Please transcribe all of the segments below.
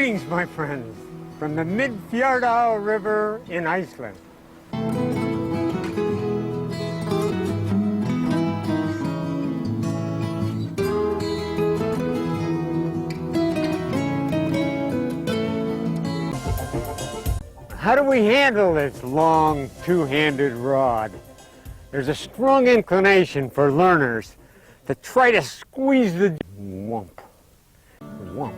Greetings, my friends, from the Mid-Fjordal River in Iceland. How do we handle this long two-handed rod? There's a strong inclination for learners to try to squeeze the whomp, whomp.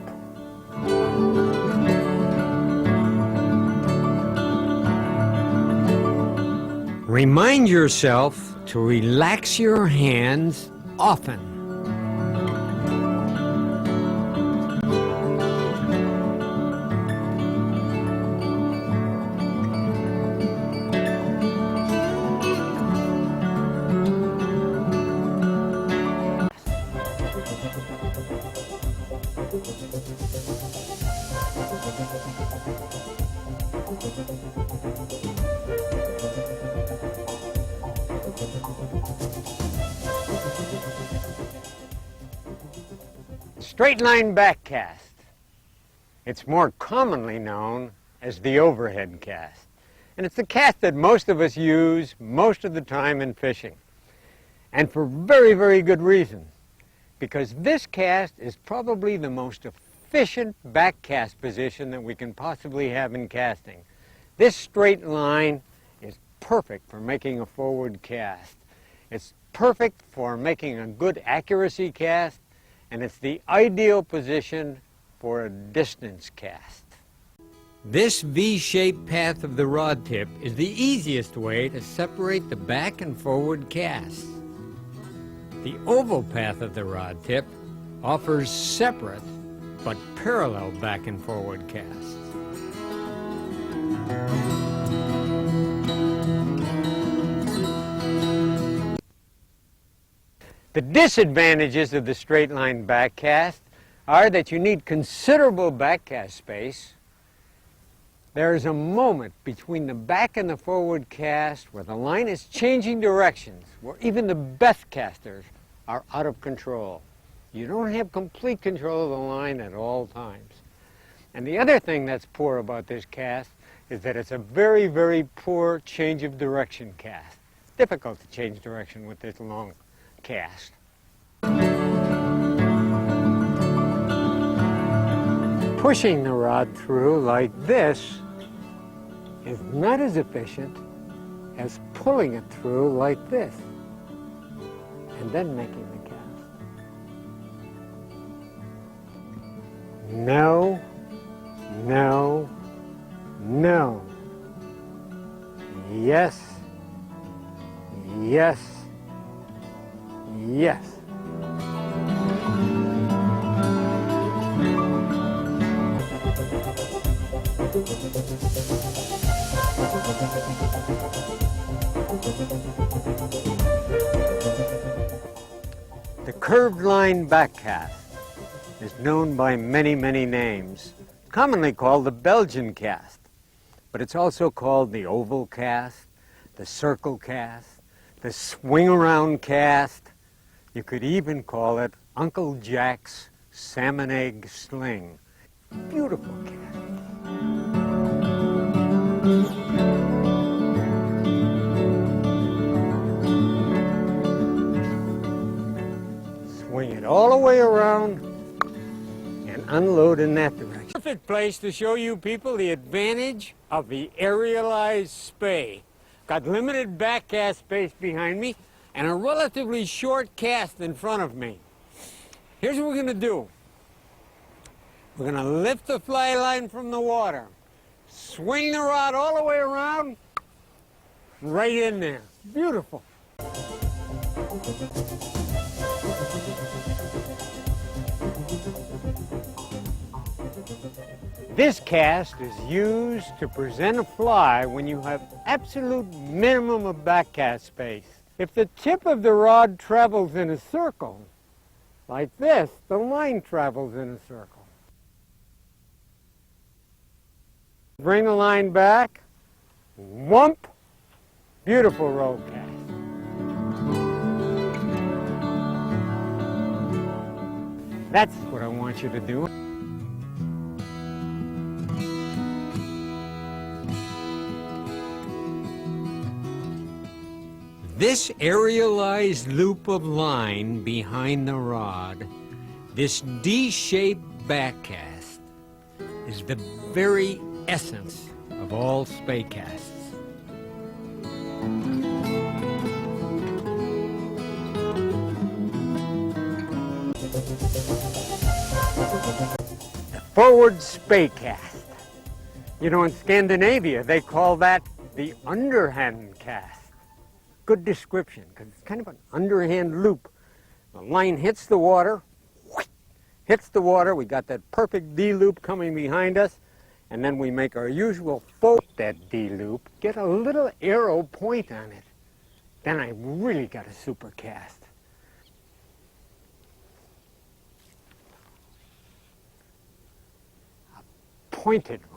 Remind yourself to relax your hands often. Straight line back cast. It's more commonly known as the overhead cast. And it's the cast that most of us use most of the time in fishing. And for very, very good reason. Because this cast is probably the most efficient back cast position that we can possibly have in casting. This straight line is perfect for making a forward cast. It's perfect for making a good accuracy cast. And it's the ideal position for a distance cast. This V-shaped path of the rod tip is the easiest way to separate the back and forward casts. The oval path of the rod tip offers separate but parallel back and forward casts. The disadvantages of the straight line back cast are that you need considerable back cast space. There is a moment between the back and the forward cast where the line is changing directions, where even the best casters are out of control. You don't have complete control of the line at all times. And the other thing that's poor about this cast is that it's a very, very poor change of direction cast. It's difficult to change direction with this long cast. Pushing the rod through like this is not as efficient as pulling it through like this and then making the cast. No, no, no. Yes, yes, yes. The curved line back cast is known by many, many names, commonly called the Belgian cast, but it's also called the oval cast, the circle cast, the swing around cast. You could even call it Uncle Jack's salmon egg sling. Beautiful cast. Swing it all the way around and unload in that direction. Perfect place to show you people the advantage of the aerialized Spey. Got limited back cast space behind me and a relatively short cast in front of me. Here's what we're going to do. We're going to lift the fly line from the water, swing the rod all the way around, right in there. Beautiful. This cast is used to present a fly when you have absolute minimum of back cast space. If the tip of the rod travels in a circle, like this, the line travels in a circle. Bring the line back, whomp, beautiful roll cast. That's what I want you to do. This aerialized loop of line behind the rod, this D-shaped backcast, is the very essence of all Speycasts. The forward Speycast. You know, in Scandinavia, they call that the underhand cast. Good description, because it's kind of an underhand loop. The line hits the water, we got that perfect D-loop coming behind us, and then we make our usual fold that D-loop, get a little arrow point on it. Then I really got a super cast. A pointed one.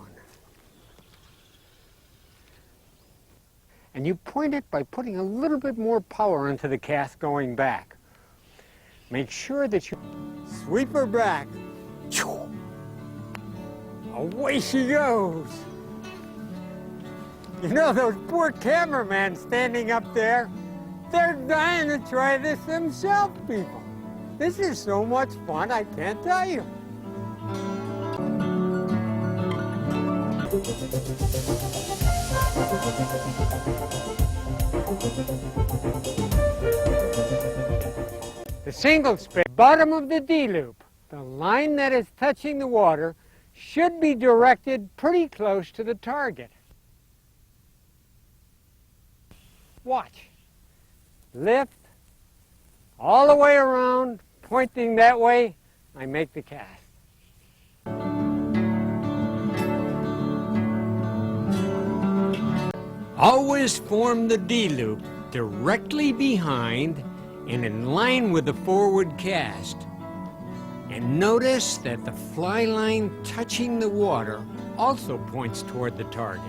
And you point it by putting a little bit more power into the cast going back. Make sure that you sweep her back. Away she goes. You know, those poor cameramen standing up there, they're dying to try this themselves, people. This is so much fun, I can't tell you. The single Spey, bottom of the D-loop, the line that is touching the water should be directed pretty close to the target. Watch. Lift all the way around, pointing that way, I make the cast. Always form the D-loop directly behind and in line with the forward cast. And notice that the fly line touching the water also points toward the target.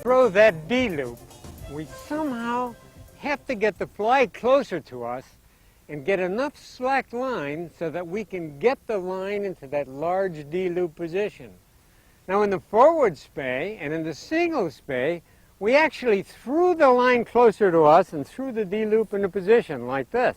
Throw that D-loop, we somehow have to get the fly closer to us and get enough slack line so that we can get the line into that large D-loop position. Now in the forward Spey and in the single Spey, we actually threw the line closer to us and threw the D-loop into position like this.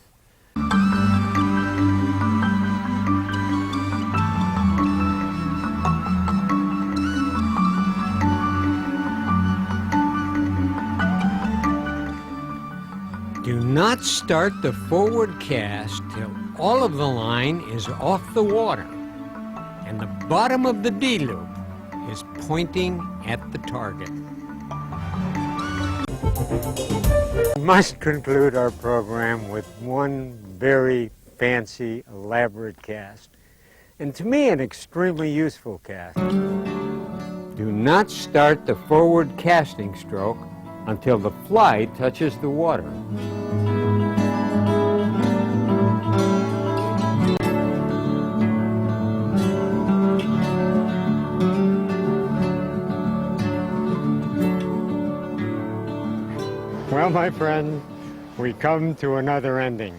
Do not start the forward cast till all of the line is off the water and the bottom of the D-loop is pointing at the target. We must conclude our program with one very fancy, elaborate cast, and to me an extremely useful cast. Do not start the forward casting stroke until the fly touches the water. Well, my friends, we come to another ending.